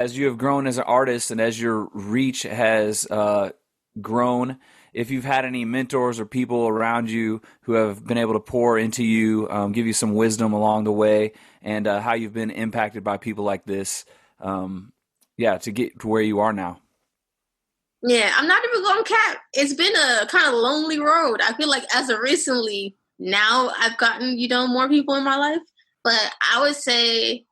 As you have grown as an artist and as your reach has grown, if you've had any mentors or people around you who have been able to pour into you, give you some wisdom along the way, and how you've been impacted by people like this, to get to where you are now. Yeah, I'm not even going to cap. It's been a kind of lonely road. I feel like as of recently, now I've gotten, more people in my life. But I would say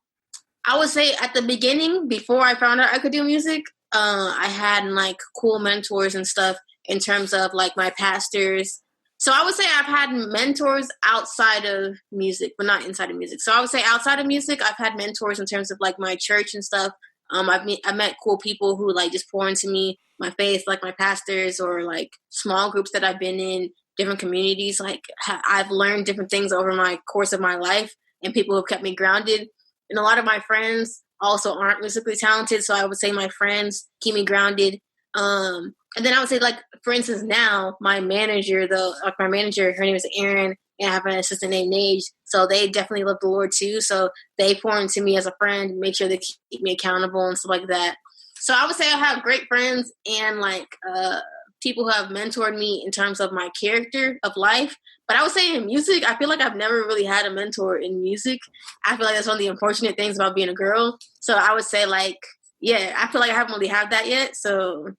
at the beginning, before I found out I could do music, I had like cool mentors and stuff in terms of like my pastors. So I would say I've had mentors outside of music, but not inside of music. So I would say outside of music, I've had mentors in terms of like my church and stuff. I met cool people who like just pour into me, my faith, like my pastors or like small groups that I've been in, different communities. Like I've learned different things over my course of my life, and people have kept me grounded. And a lot of my friends also aren't musically talented, so I would say my friends keep me grounded. And then I would say, like, for instance, now my manager, her name is Erin, and I have an assistant named Nage. So they definitely love the Lord too. So they pour into me as a friend, make sure they keep me accountable and stuff like that. So I would say I have great friends and like people who have mentored me in terms of my character of life. But I would say in music, I feel like I've never really had a mentor in music. I feel like that's one of the unfortunate things about being a girl. So I would say like, yeah, I feel like I haven't really had that yet. So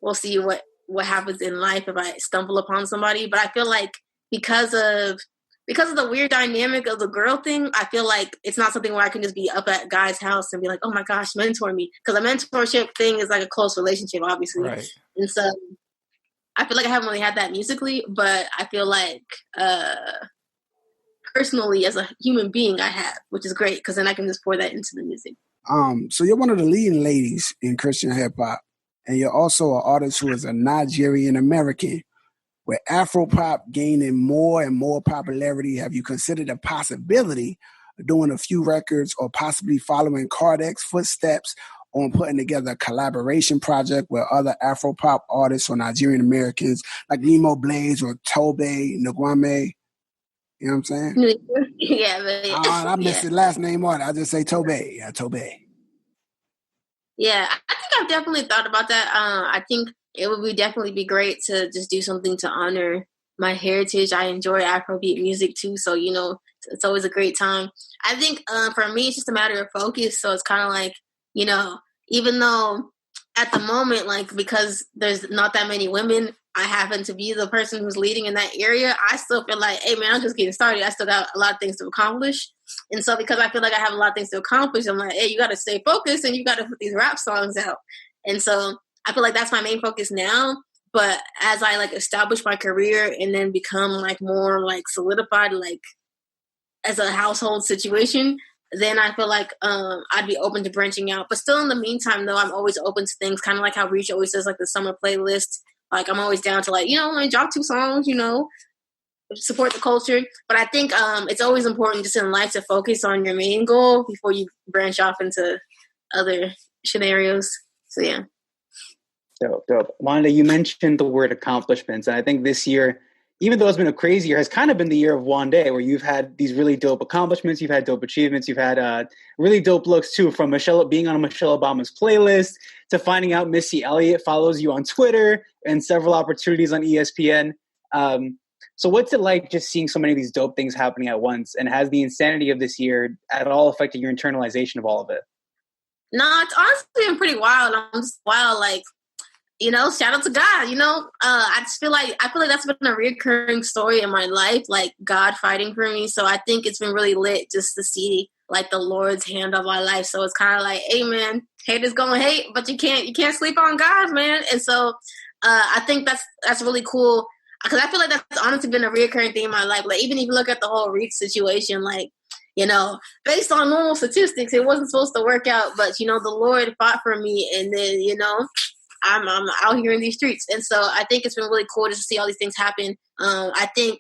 we'll see what happens in life if I stumble upon somebody. But I feel like because of the weird dynamic of the girl thing, I feel like it's not something where I can just be up at Guy's house and be like, oh my gosh, mentor me. Because a mentorship thing is like a close relationship, obviously. Right. And so I feel like I haven't really had that musically, but I feel like personally as a human being I have, which is great because then I can just pour that into the music. So you're one of the leading ladies in Christian hip hop, and you're also an artist who is a Nigerian American. With Afropop gaining more and more popularity, have you considered the possibility of doing a few records or possibly following Kardec's footsteps on putting together a collaboration project with other Afropop artists or Nigerian Americans like Nemo Blaze or Tobe Nwame? You know what I'm saying? Yeah, but I missed the last name on it. I just say Tobe. Yeah, Tobe. Yeah, I think I've definitely thought about that. I think it would definitely be great to just do something to honor my heritage. I enjoy Afrobeat music too, so it's always a great time. I think for me, it's just a matter of focus. So it's kind of like, even though at the moment, like because there's not that many women, I happen to be the person who's leading in that area. I still feel like, hey man, I'm just getting started. I still got a lot of things to accomplish. And so because I feel like I have a lot of things to accomplish, I'm like, hey, you got to stay focused and you got to put these rap songs out. And so I feel like that's my main focus now. But as I like establish my career and then become like more like solidified, like as a household situation, then I feel like I'd be open to branching out. But still in the meantime, though, I'm always open to things, kind of like how Reach always does like the summer playlist. Like I'm always down to like, like drop 2 songs, support the culture. But I think it's always important just in life to focus on your main goal before you branch off into other scenarios. So yeah. Dope. Wanda, you mentioned the word accomplishments. And I think this year, even though it's been a crazy year, has kind of been the year of Wande, where you've had these really dope accomplishments, you've had dope achievements, you've had really dope looks too, from being on Michelle Obama's playlist to finding out Missy Elliott follows you on Twitter and several opportunities on ESPN. So what's it like just seeing so many of these dope things happening at once? And has the insanity of this year at all affected your internalization of all of it? No, it's honestly been pretty wild. I'm just wild, like, shout out to God, I feel like that's been a recurring story in my life, like God fighting for me. So I think it's been really lit just to see like the Lord's hand on my life. So it's kind of like, hey man, haters gonna hate, but you can't sleep on God, man. And so I think that's really cool because I feel like that's honestly been a recurring thing in my life. Like even if you look at the whole Reach situation, like, based on normal statistics, it wasn't supposed to work out, but the Lord fought for me, and then I'm out here in these streets. And so I think it's been really cool just to see all these things happen. I think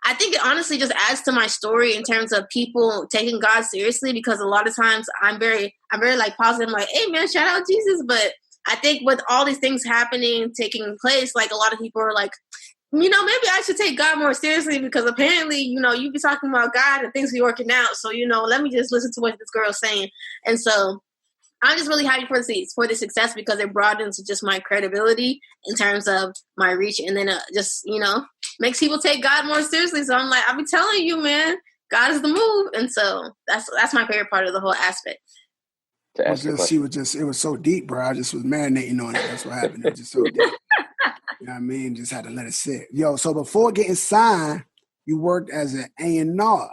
it honestly just adds to my story in terms of people taking God seriously, because a lot of times I'm very like positive. I'm like, hey man, shout out Jesus. But I think with all these things taking place, like a lot of people are like, maybe I should take God more seriously because apparently, you be talking about God and things be working out. So, let me just listen to what this girl's saying. And so I'm just really happy for the success because it broadens just my credibility in terms of my reach, and then just makes people take God more seriously. So I'm like, I'll be telling you, man, God is the move, and so that's my favorite part of the whole aspect. It was so deep, bro. I just was marinating on it. That's what happened. It was just so deep. You know what I mean? Just had to let it sit. Yo, so before getting signed, you worked as an A&R,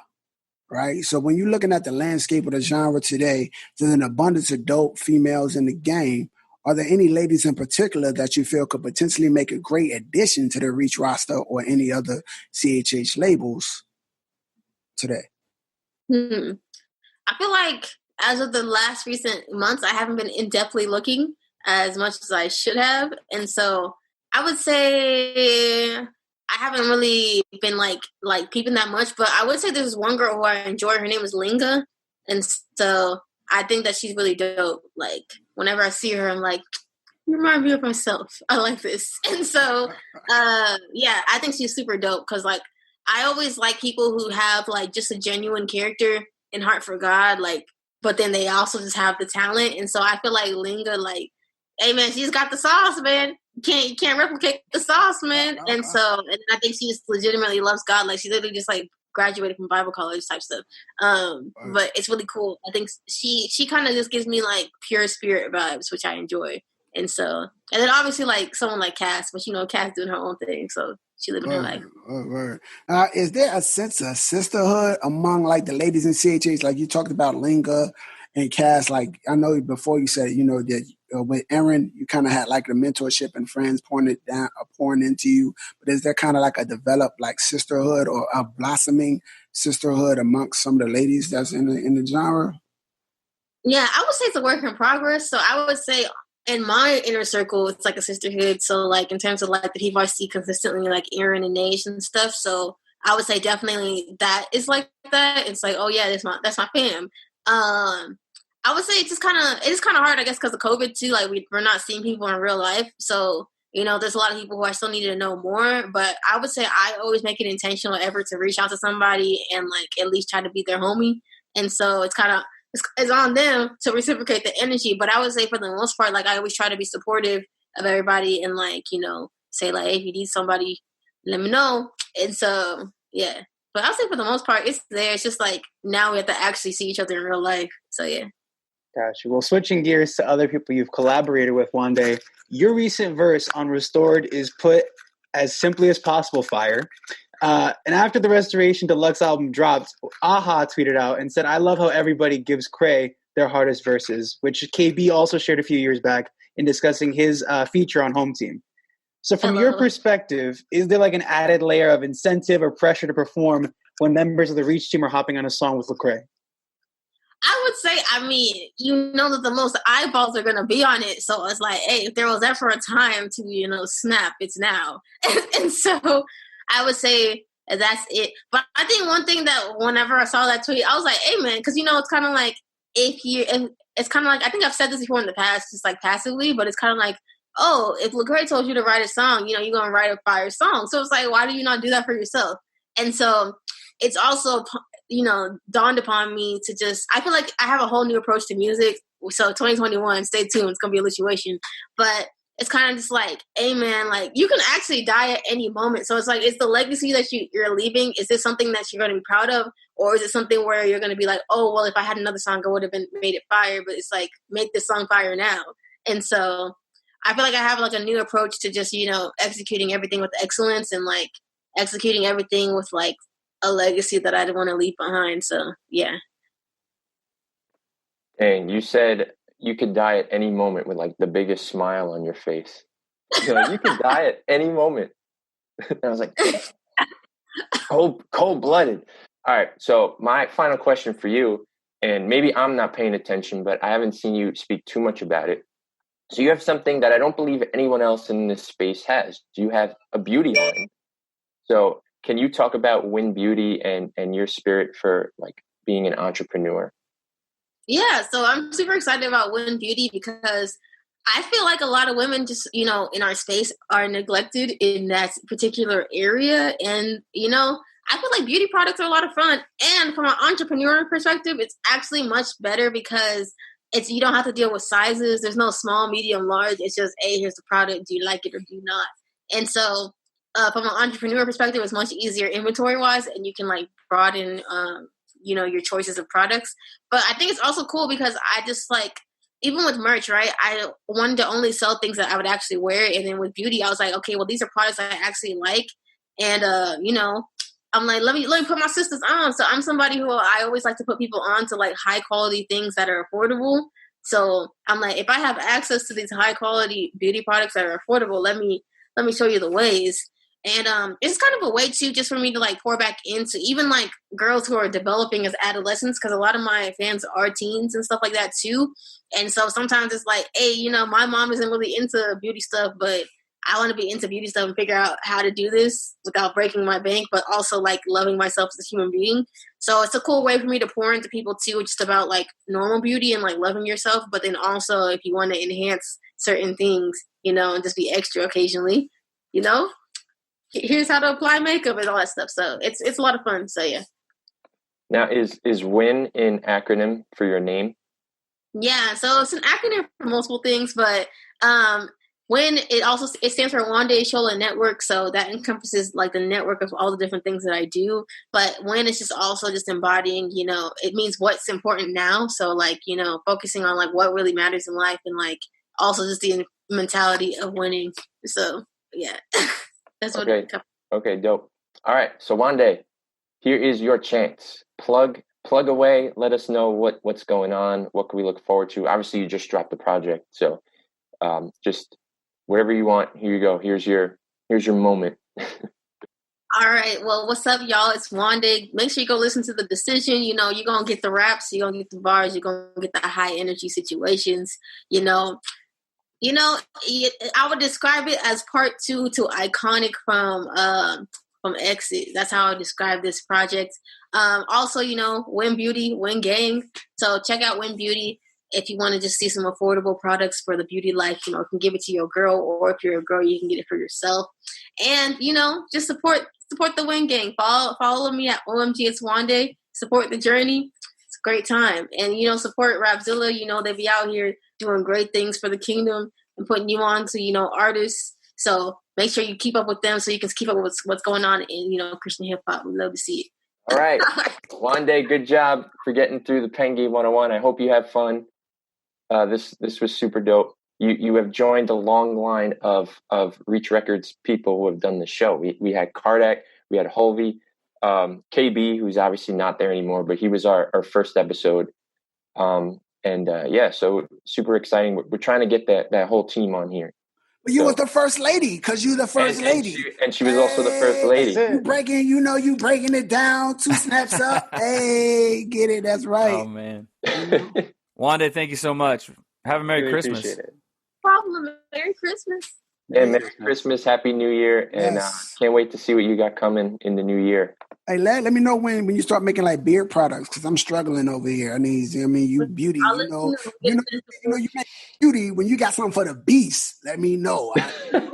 right? So when you're looking at the landscape of the genre today, there's an abundance of dope females in the game. Are there any ladies in particular that you feel could potentially make a great addition to the Reach roster or any other CHH labels today? I feel like as of the last recent months, I haven't been in-depthly looking as much as I should have. And so I would say I haven't really been like peeping that much, but I would say there's one girl who I enjoy. Her name is Linga. And so I think that she's really dope. Like whenever I see her, I'm like, you remind me of myself. I like this. And so, I think she's super dope because like, I always like people who have like just a genuine character and heart for God, like, but then they also just have the talent. And so I feel like Linga, like, hey man, she's got the sauce, man. You can't replicate the sauce, man. And so, and I think she just legitimately loves God. Like she literally just like graduated from Bible college type stuff. But it's really cool. I think she kind of just gives me like pure spirit vibes, which I enjoy. And so, and then obviously like someone like Cass, but Cass doing her own thing, so she living her life. Is there a sense of sisterhood among like the ladies in CHH? Like you talked about Linga and Cass. Like I know before you said, that with Aaron, you kind of had like the mentorship and friends pouring into you. But is there kind of like a developed like sisterhood or a blossoming sisterhood amongst some of the ladies that's in the genre? Yeah, I would say it's a work in progress. So I would say in my inner circle, it's like a sisterhood. So like in terms of like the people I see consistently, like Aaron and Nage and stuff. So I would say definitely that is like that. It's like, oh yeah, that's my fam. I would say it's kind of hard, I guess, because of COVID too. Like we're not seeing people in real life, so there's a lot of people who I still need to know more. But I would say I always make an intentional effort to reach out to somebody and like at least try to be their homie. And so it's kind of it's on them to reciprocate the energy. But I would say for the most part, like I always try to be supportive of everybody and like say like, hey, if you need somebody, let me know. And so yeah. But I'll say for the most part, it's there. It's just like now we have to actually see each other in real life. So yeah. Gotcha. Well, switching gears to other people you've collaborated with, Wande, your recent verse on Restored is put as simply as possible fire. And after the Restoration Deluxe album dropped, Aha tweeted out and said, I love how everybody gives Cray their hardest verses, which KB also shared a few years back in discussing his feature on Home Team. So from your perspective, is there like an added layer of incentive or pressure to perform when members of the Reach team are hopping on a song with Lecrae? I would say, that the most eyeballs are going to be on it. So it's like, hey, if there was ever a time to, snap, it's now. And so I would say that's it. But I think one thing that whenever I saw that tweet, I was like, hey, man, because, it's kind of like it's kind of like, I think I've said this before in the past, just like passively, but it's kind of like, oh, if Lecrae told you to write a song, you're going to write a fire song. So it's like, why do you not do that for yourself? And so it's also, dawned upon me to just, I feel like I have a whole new approach to music. So 2021, stay tuned. It's going to be a situation. But it's kind of just like, hey, man, like you can actually die at any moment. So it's like, it's the legacy that you're leaving. Is this something that you're going to be proud of? Or is it something where you're going to be like, oh, well, if I had another song, I would have made it fire. But it's like, make this song fire now. And so I feel like I have like a new approach to just, executing everything with excellence and like executing everything with like a legacy that I want to leave behind. So, yeah. Dang, you said you could die at any moment with like the biggest smile on your face. You could die at any moment. And I was like, cold-blooded. All right, so my final question for you, and maybe I'm not paying attention, but I haven't seen you speak too much about it. So you have something that I don't believe anyone else in this space has. You have a beauty line. So can you talk about Win Beauty and your spirit for like being an entrepreneur? Yeah, so I'm super excited about Win Beauty because I feel like a lot of women just, in our space are neglected in that particular area. And, I feel like beauty products are a lot of fun. And from an entrepreneur perspective, it's actually much better because you don't have to deal with sizes. There's no small, medium, large. It's just, hey, here's the product. Do you like it or do you not? And so from an entrepreneur perspective, it's much easier inventory wise, and you can like broaden, your choices of products. But I think it's also cool because I just like, even with merch, right? I wanted to only sell things that I would actually wear. And then with beauty, I was like, okay, well, these are products I actually like. And, I'm like, let me put my sisters on. So I'm somebody who I always like to put people on to like high quality things that are affordable. So I'm like, if I have access to these high quality beauty products that are affordable, let me show you the ways. And it's kind of a way too, just for me to like pour back into even like girls who are developing as adolescents, because a lot of my fans are teens and stuff like that too. And so sometimes it's like, hey, my mom isn't really into beauty stuff, but I want to be into beauty stuff and figure out how to do this without breaking my bank, but also like loving myself as a human being. So it's a cool way for me to pour into people too, just about like normal beauty and like loving yourself. But then also if you want to enhance certain things, and just be extra occasionally, here's how to apply makeup and all that stuff. So it's a lot of fun. So yeah. Now is WIN an acronym for your name? Yeah. So it's an acronym for multiple things, but WIN, it stands for Wande Shola Network, so that encompasses like the network of all the different things that I do. But WIN is just also just embodying, it means what's important now. So like, focusing on like what really matters in life and like also just the mentality of winning. So yeah, that's what it encompasses. Okay, dope. All right, so Wande, here is your chance. Plug away. Let us know what's going on. What can we look forward to? Obviously, you just dropped the project, so just wherever you want. Here you go. Here's your moment. All right. Well, what's up, y'all? It's Wande. Make sure you go listen to The Decision. You're going to get the raps. You're going to get the bars. You're going to get the high energy situations. I would describe it as part 2 to Iconic from Exit. That's how I describe this project. Also, Win Beauty, Win Gang. So check out Win Beauty. If you want to just see some affordable products for the beauty life, you can give it to your girl, or if you're a girl, you can get it for yourself. And, just support the Win Gang. Follow me at OMG It's Wande. Support the journey. It's a great time. And, support Rapzilla. They be out here doing great things for the kingdom and putting you on to, artists. So make sure you keep up with them so you can keep up with what's going on in, Christian hip hop. We'd love to see it. All right. Wande, good job for getting through the Pen Game 101. I hope you have fun. This was super dope. You have joined the long line of Reach Records people who have done the show. We had Kardak, we had Holvey, KB, who's obviously not there anymore, but he was our first episode. So super exciting. We're trying to get that whole team on here. But you was the first lady, because you the first lady. And she was also the first lady. You breaking it down, 2 snaps up. Hey, get it, that's right. Oh, man. Wande, thank you so much. Have a Merry Christmas. No problem. Merry Christmas. Yeah, Merry Christmas, Happy New Year, and can't wait to see what you got coming in the new year. Hey, let me know when you start making like beard products, because I'm struggling over here. You beauty, you make beauty when you got something for the beast. Let me know. Yeah,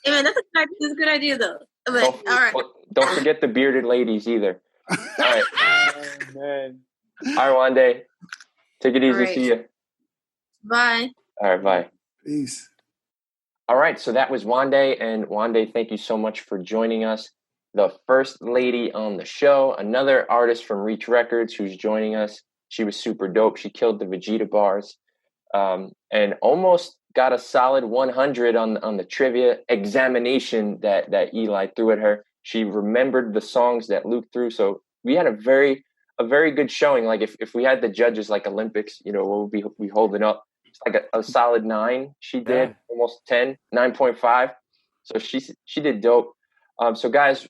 man, that's a good idea though. But, all right. Don't forget the bearded ladies either. All right. Oh, man. All right, Wande. Take it easy. Right. See you. Bye. All right, bye. Peace. All right, so that was Wande. And Wande, thank you so much for joining us. The first lady on the show, another artist from Reach Records who's joining us. She was super dope. She killed the Vegeta bars and almost got a solid 100 on the trivia examination that Eli threw at her. She remembered the songs that Luke threw. So we had a very good showing. Like if we had the judges like Olympics, what would we holding up? It's like a solid 9. She did almost 10, 9.5. So she did dope. So guys,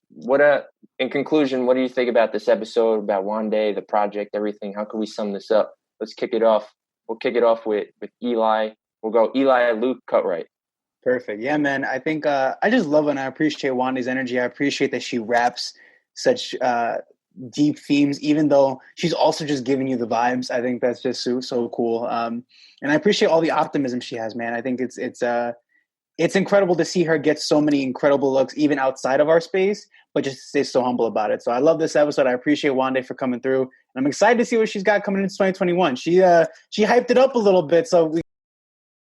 in conclusion, what do you think about this episode, about Wande, the project, everything? How can we sum this up? Let's kick it off. We'll kick it off with Eli. We'll go Eli, Luke, Cutright. Perfect. Yeah, man. I think I just love it, and I appreciate Wande's energy. I appreciate that she raps such deep themes, even though she's also just giving you the vibes. I think that's just so cool. And I appreciate all the optimism she has, man. I think it's it's incredible to see her get so many incredible looks even outside of our space, but just stay so humble about it. So I love this episode. I appreciate Wande for coming through. And I'm excited to see what she's got coming into 2021. She hyped it up a little bit, so we